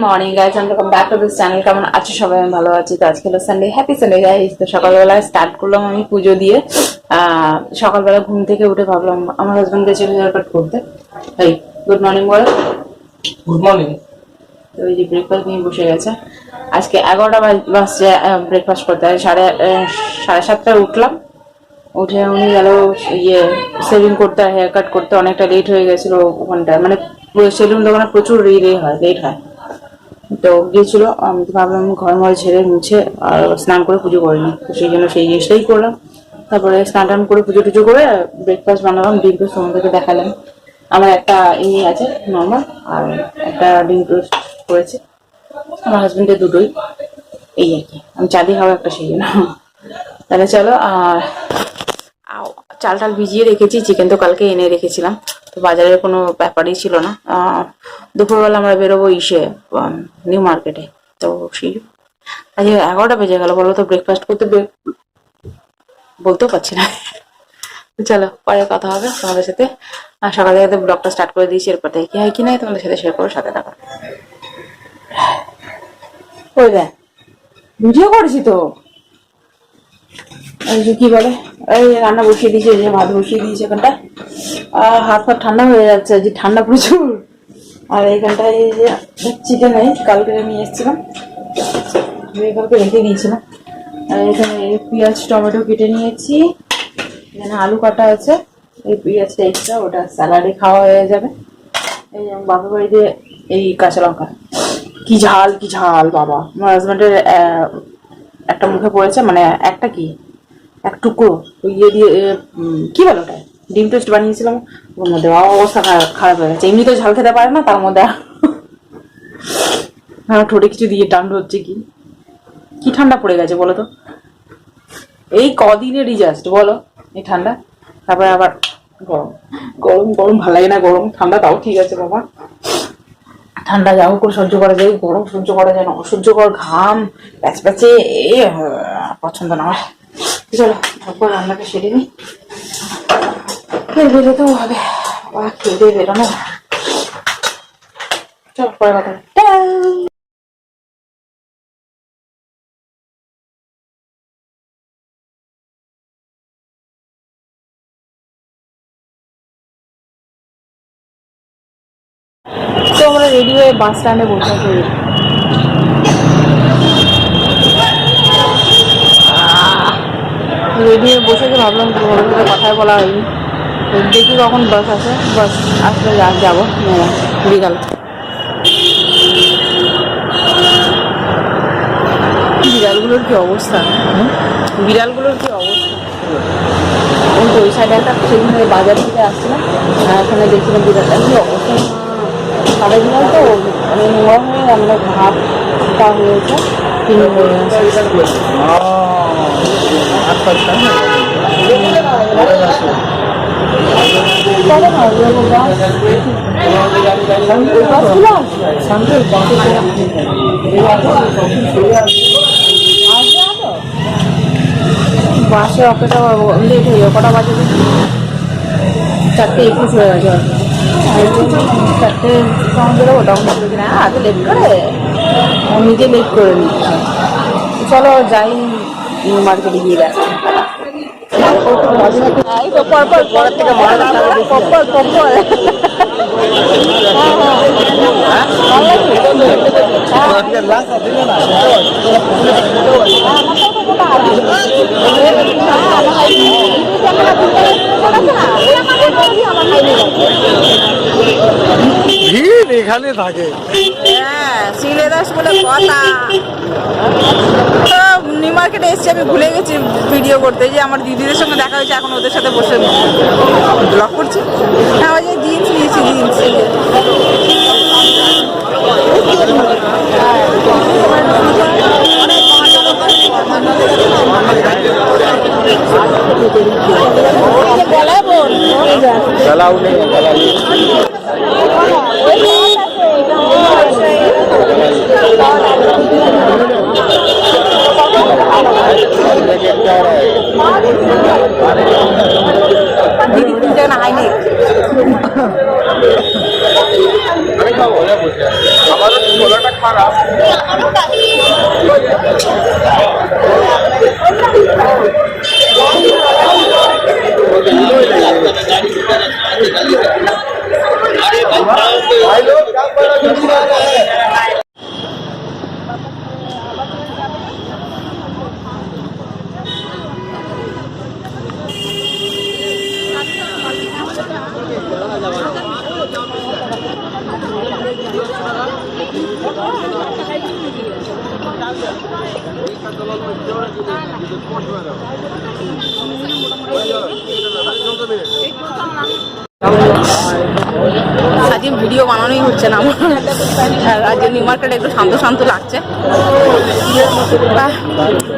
Morning guys, welcome back to this channel. কেমন আছো সবাই? আমি ভালো আছি। তো আজকে হলো সানডে, হ্যাপি সানডে গাইস। তো সকালবেলা স্টার্ট করলাম আমি পুজো দিয়ে। সকালবেলা ঘুম থেকে উঠে ভাবলাম আমার হাজবেন্ড গেছে হেয়ার কাট করতে। এই গুড মর্নিং বলো। Good morning. তো এই যে ব্রেকফাস্ট নিয়ে বসে গেছে। আজকে 11টা বাজছে ব্রেকফাস্ট করতে। সাড়ে 7টায় উঠলাম। উঠে উনি গেল ইয়ে সেভিং করতে, হেয়ার কাট করতে। অনেকটা লেট হয়ে গেছিল ওখানটায়, মানে সেলুন দোকানে প্রচুর লেট হয়। তো গিয়েছিল, আমি তো ভাবলাম ঘর মর ঝেড়ে মুছে আর স্নান করে পুজো করিনি, তো সেই জন্য সেই জিনিসটাই করলাম। তারপরে স্নান টান করে পুজো টুজো করে ব্রেকফাস্ট বানালাম। ডিম টোস্ট তোমাদেরকে দেখালাম। আমার একটা ইয়ে আছে নর্মাল, আর একটা ডিম টোস্ট করেছে। আমার হাজবেন্ডের দুটোই, এই আর কি। আমি চাঁদি খাবো একটা, সেই জন্য। তাহলে চলো। আর চাল টাল ভিজিয়ে রেখেছি। চিকেন তো কালকে এনে রেখেছিলাম, তো বাজারের কোনো ব্যাপারই ছিল না। দুপুরবেলা আমরা বেরোবো নিউ মার্কেটে। তো সেই আজকে 11টা বেজে গেল, বলো তো। ব্রেকফাস্ট করতে বলতেও পারছি না। চলো পরে কথা হবে তোমাদের সাথে। সকালে ব্লগটা স্টার্ট করে দিয়েছি, এরপর থেকে কি হয় কি নাই তোমাদের সাথে শেয়ার করো, সাথে থাকো। ওই দেখ, ভিডিও করেছি তো। এই যে কি বলে, এই রান্না বসিয়ে দিয়েছে, এই যে ভাত বসিয়ে দিয়েছে এখানটা। হাত ফাত ঠান্ডা হয়ে যাচ্ছে, যে ঠান্ডা প্রচুর। আর এইখানটায় এই যে চিকেন কালকে নিয়ে এসেছিলাম, কালকে রেখে দিয়েছিলাম। আর এখানে পেঁয়াজ টমেটো কেটে নিয়েছি, এখানে আলু কাটা আছে। এই পেঁয়াজটা এক্সট্রা, ওটা স্যালাডে খাওয়া হয়ে যাবে। এই বাপের বাড়িতে এই কাঁচা লঙ্কা, কি ঝাল বাবা। আমার হাজবেন্ডের একটা মুখে পড়েছে, মানে একটা কি এক টুকরো ইয়ে দিয়ে, কি বলো ওটা, ডিম টোস্ট বানিয়েছিলাম, ওর মধ্যে অবস্থা খারাপ হয়ে গেছে। এমনি তো ঝাল খেতে পারে না, তার মধ্যে ঠোঁটে কিছু দিয়ে টান্ড হচ্ছে। কি ঠান্ডা পড়ে গেছে বলো তো, এই কদিনেরই জাস্ট বলো এই ঠান্ডা। তারপরে আবার গরম গরম গরম, ভালো লাগে না গরম। ঠান্ডা তাও ঠিক আছে বাবা, ঠান্ডা যাও করে সহ্য করা যায়, গরম সহ্য করা যায় না। অসহ্যকর ঘাম প্যাচ প্যাচে, পছন্দ না আমার। চলো তারপর রান্নাটা সেরে নি, বেরোতেও হবে। খেয়ে দিয়ে বেরোনো, চল পরে কথা। তো আমরা রেডি হয়ে বাস স্ট্যান্ডে বসে আছি। রেডি হয়ে বসে ভাবলাম তোমাদের সাথে কথাই বলা হয়নি। দেখি কখন বাস আসে, বাস আসলে যাবো বিকাল। বিড়ালগুলোর কি অবস্থা, বিড়ালগুলোর কি অবস্থা। আমি তো ওই সাইডে একটা সেদিন বাজার থেকে আসছিলাম, ওখানে দেখছিলাম বিড়ালটা কি অবস্থা। সারা বিড়াল তো মানে নোংরা হয়ে, আমরা ভাবটা হয়েছে তিনি হয়ে গেছে। বাসে অপেক্ষা করবো, লেট হয়ে যাবে। কটা বাজে? 4:21 হয়ে গেছে। 4টে তখন বেরোবো, তখন বলছি না এত লেট করে, নিজে লেট করে নিচ্ছি। চলো যাই, নিউ মার্কেটে গিয়ে দেখা। ভিড় এখানে থাকে, শ্রীলেদার্স বলে কথা। নিউ মার্কেটে এসেছি, আমি ভুলে গেছি ভিডিও করতে। যে আমার দিদিদের সঙ্গে দেখা হয়েছে, এখন ওদের সাথে বসে ব্লগ করছি। হ্যাঁ, ওই যে জিন্স নিয়েছি, জিন্স। দিদি কিনতে না হয়নি। আমারও ছোলাটা খারাপ। আজ নিউ মার্কেটে একটু শান্ত শান্ত লাগছে।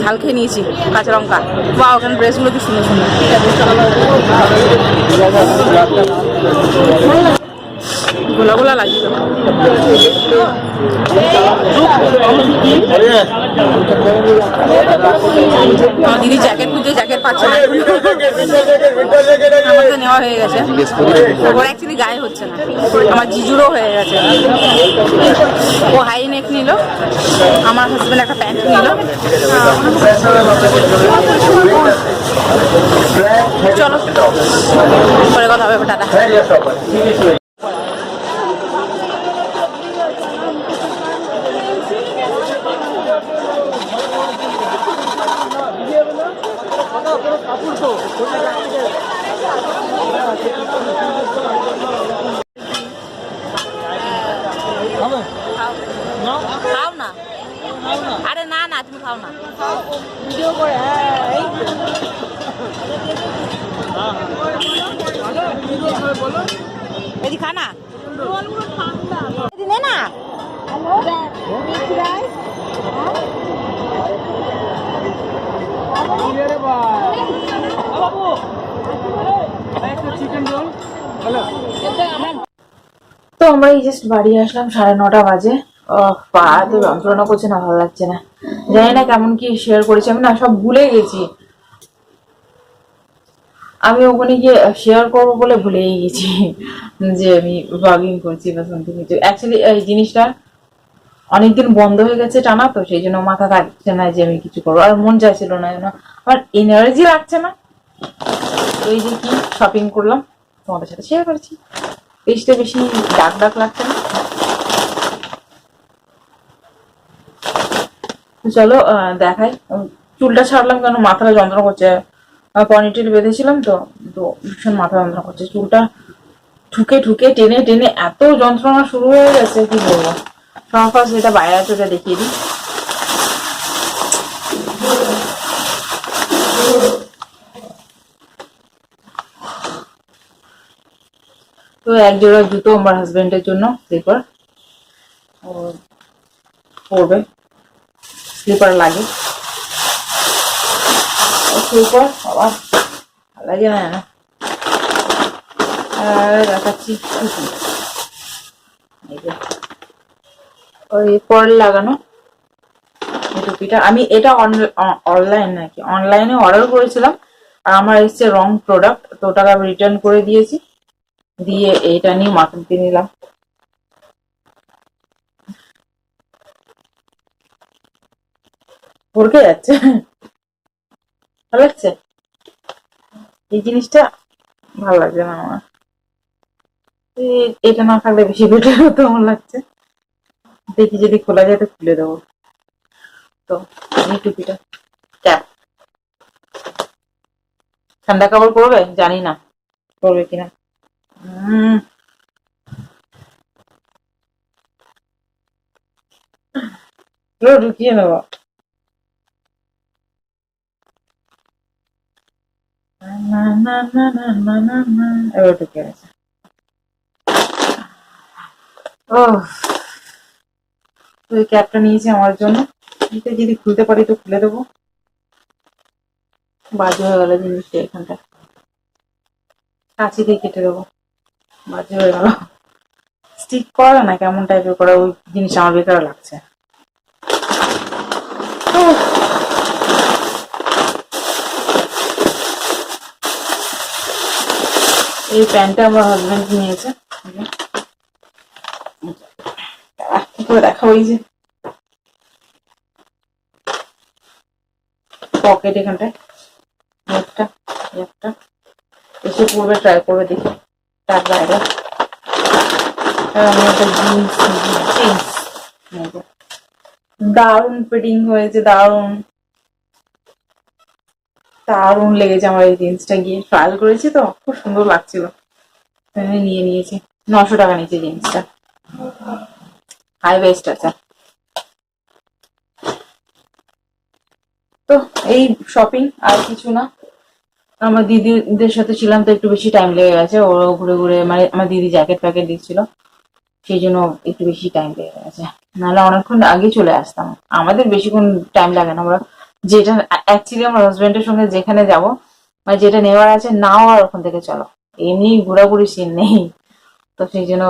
ঝাল খেয়ে নিয়েছি, কাঁচা লঙ্কা। বা ওখানে ড্রেসগুলো কি সুন্দর সুন্দর, গোলা গোলা লাগছিল। আমার দিদি জ্যাকেট খুঁজে জ্যাকেট পাচ্ছে না, আমার তো নেওয়া হয়ে গেছে। ওর অ্যাকচুয়ালি গায়ে হচ্ছে না, আমার জিজুরও হয়ে গেছে। ও হাই নেক নিল, আমার হাজব্যান্ড একটা প্যান্ট নিল। চলো পরে কথা হবে, টাটা। খাও না, আরে না না তুমি খাও না, ভিডিও করে। এদি খা না, এদি নে না। তো আমরা এই জাস্ট বাড়ি আসলাম, 9:30 বাজে। পা তো যন্ত্রণা করছে না, ভালো লাগছে না। জানি না কেমন কি শেয়ার করেছি, আমি না সব ভুলে গেছি। আমি ওখানে গিয়ে শেয়ার করবো বলে ভুলেই গেছি যে আমি ব্লগিং করছি বা সামথিং কিছু। অ্যাকচুয়ালি এই জিনিসটা অনেকদিন বন্ধ হয়ে গেছে টানা, তো সেই জন্য মাথা থাকছে না যে আমি কিছু করবো, আর মন চাইছিল না, আমার এনার্জি লাগছে না। তো এই যে কি শপিং করলাম তোমাদের সাথে শেয়ার করেছি, বেশিটা বেশি ডাক ডাক লাগছে না। চলো দেখাই। চুলটা ছাড়লাম কেন, মাথাটা যন্ত্রণা করছে। পনিটেল বেঁধেছিলাম তো, তো ভীষণ মাথা যন্ত্রণা করছে। চুলটা ঠুকে ঠুকে টেনে টেনে এত যন্ত্রণা শুরু হয়ে গেছে, কি বলবো। ফার্স্ট যেটা বাইরে আছে ওটা দেখিয়ে দিই। তো এক জোড়া জুতো আমার হাজবেন্ডের জন্য, স্লিপার ও পরবে, স্লিপার লাগে। স্লিপার আবার লাগে না, দেখাচ্ছি ওই পরে লাগানো এই টুপিটা। আমি এটা অনলাইন নাকি অনলাইনে অর্ডার করেছিলাম, আর আমার এসছে রং প্রোডাক্ট, তো ওটাকে আমি রিটার্ন করে দিয়েছি, দিয়ে এইটা নিয়ে মার্কেট দিয়ে নিলাম। ভরকে যাচ্ছে, ভালো লাগছে এই জিনিসটা, ভালো লাগছে না আমার। এটা না থাকলে বেশি বেটার হতো আমার লাগছে। দেখি যদি খোলা যায় তো খুলে দেবো। তো এই টুপিটা ক্যাপ, ঠান্ডা কাপড় পরবে জানি না, পরবে কিনা। ঢুকিয়ে নেবো। এবার ঢুকে গেছে। ও ওই ক্যাপটা নিয়েছি আমার জন্য, যদি খুলতে পারি তো খুলে দেবো। বাজে হয়ে গেল জিনিসটা, এখানটা কাঁচি দিয়ে কেটে দেবো, বাজে হয়ে গেল। স্টিক করা না কেমন টাইপের করা, ওই জিনিস আমার বেকার লাগছে। এই প্যান্টটা আমার হাজবেন্ড নিয়েছে, দেখাবো। এই যে পকেট এখানটায় একটা একটা এসে পড়বে, ট্রাই করবে দেখি তার বাইরে। আমি একটা জিন্স, দারুণ ফিটিং হয়েছে, দারুণ দারুণ লেগেছে আমার এই জিন্সটা। গিয়ে ট্রায়াল করেছি তো, খুব সুন্দর লাগছিল, আমি নিয়ে নিয়েছি। 900 টাকা নিয়েছে জিন্সটা, হাই ওয়েস্ট আছে। তো এই শপিং, আর কিছু না। আমার দিদিদের সাথে ছিলাম তো একটু বেশি টাইম লেগে গেছে, ওরা ঘুরে ঘুরে, মানে আমার দিদি জ্যাকেট প্যাকেট দিচ্ছিল, সেই জন্য একটু বেশি টাইম লেগে গেছে, নাহলে অনেকক্ষণ আগে চলে আসতাম। আমাদের বেশিক্ষণ টাইম লাগে না, আমরা যেটা অ্যাকচুয়ালি আমার হাজবেন্ডের সঙ্গে যেখানে যাব মানে যেটা নেওয়ার আছে নাও আর ওখান থেকে চলো, এমনি ঘোরাঘুরি সিন নেই, তো সেই জন্য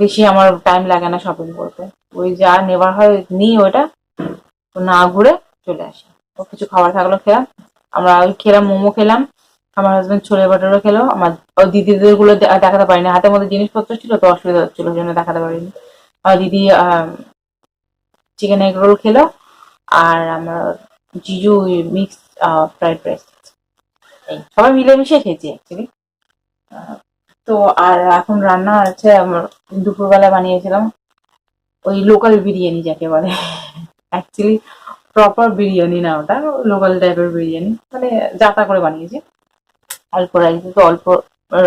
বেশি আমার টাইম লাগে না শপিং করতে। ওই যা নেবার হয় নিই, ওইটা না ঘুরে চলে আসি। ও কিছু খাবার থাকলো খেলাম, আমরা ওই খেলাম, মোমো খেলাম, আমার হাজবেন্ড ছোলে বাটারও খেলো। আমার ওই দিদিদের গুলো দেখাতে পারিনি, হাতের মধ্যে জিনিসপত্র ছিল তো অসুবিধা হচ্ছিল, ওই জন্য দেখাতে পারিনি। আর দিদি চিকেন এগ রোল খেলো, আর আমার জিজু মিক্স ফ্রাইড রাইস। সবাই মিলেমিশে খেয়েছি অ্যাকচুয়ালি। তো আর এখন রান্না আছে আমার, দুপুরবেলা বানিয়েছিলাম ওই লোকাল বিরিয়ানি যাকে বলে, অ্যাকচুয়ালি প্রপার বিরিয়ানি না, ওটা লোকাল টাইপের বিরিয়ানি, মানে যাতা করে বানিয়েছি। অল্প রাইস, তো অল্প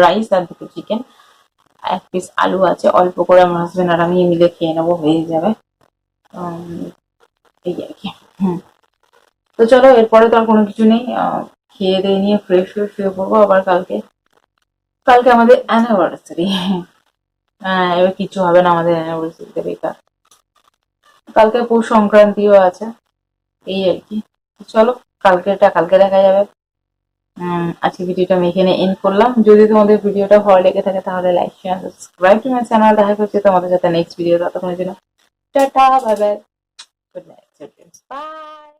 রাইস আর দুটো চিকেন, এক পিস আলু আছে, অল্প করে আমার হাজবেন্ড আর আমি মিলে খেয়ে নেবো, হয়ে যাবে। এই আর কি। তো চলো, এরপরে তো আর কোনো কিছু নেই, খেয়ে দিয়ে নিয়ে ফ্রেশ হয়ে শুয়ে পড়বো আবার কালকে। কালকে আমাদের অ্যানিভার্সারি। হ্যাঁ, এবার কিছু হবে না আমাদের অ্যানিভার্সারিতে, বেকার। কালকে পৌষ সংক্রান্তিও আছে, এই আর কি। চলো, কালকে দেখা যাবে। আজকে ভিডিওটা আমি এখানে এন্ড করলাম। যদি তোমাদের ভিডিওটা ভালো লেগে থাকে তাহলে like share subscribe to my channel. দেখা করছি তোমাদের সাথে নেক্সট ভিডিও, ততক্ষণের জন্য tata, bye bye, good night, by.